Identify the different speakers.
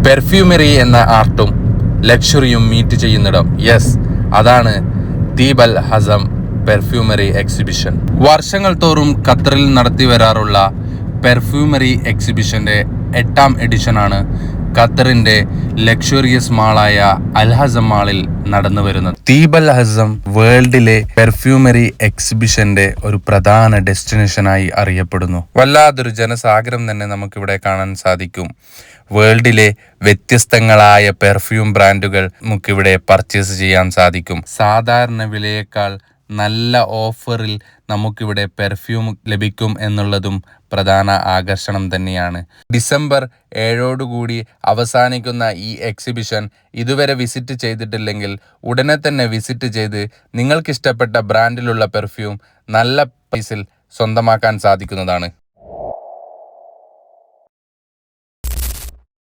Speaker 1: Perfumery എന്ന ആർട്ടും ലക്ഷറിയും meet ചെയ്യുന്നിടം. Yes, അതാണ് ദീബ് അൽ Hazm perfumery exhibition. വർഷങ്ങൾ തോറും ഖത്തറിൽ നടത്തി വരാറുള്ള പെർഫ്യൂമറി എക്സിബിഷന്റെ 8ാം എഡിഷനാണ് ഖത്തറിന്റെ ലക്ഷറിയസ് മാളായ അൽ ഹസം മാളിൽ നടന്നു വരുന്നത്. ദീബ് അൽ ഹസം വേൾഡിലെ പെർഫ്യൂമറി എക്സിബിഷന്റെ ഒരു പ്രധാന ഡെസ്റ്റിനേഷനായി അറിയപ്പെടുന്നു. വല്ലാതൊരു ജനസാഗരം തന്നെ നമുക്കിവിടെ കാണാൻ സാധിക്കും. വേൾഡിലെ വ്യത്യസ്തങ്ങളായ പെർഫ്യൂം ബ്രാൻഡുകൾ നമുക്കിവിടെ പർച്ചേസ് ചെയ്യാൻ സാധിക്കും. സാധാരണ വിലയേക്കാൾ നല്ല ഓഫറിൽ നമുക്കിവിടെ പെർഫ്യൂം ലഭിക്കും എന്നുള്ളതും പ്രധാന ആകർഷണം തന്നെയാണ്. ഡിസംബർ 7 അവസാനിക്കുന്ന ഈ എക്സിബിഷൻ ഇതുവരെ വിസിറ്റ് ചെയ്തിട്ടില്ലെങ്കിൽ ഉടനെ തന്നെ വിസിറ്റ് ചെയ്ത് നിങ്ങൾക്കിഷ്ടപ്പെട്ട ബ്രാൻഡിലുള്ള പെർഫ്യൂം നല്ല പ്രൈസിൽ സ്വന്തമാക്കാൻ സാധിക്കുന്നതാണ്.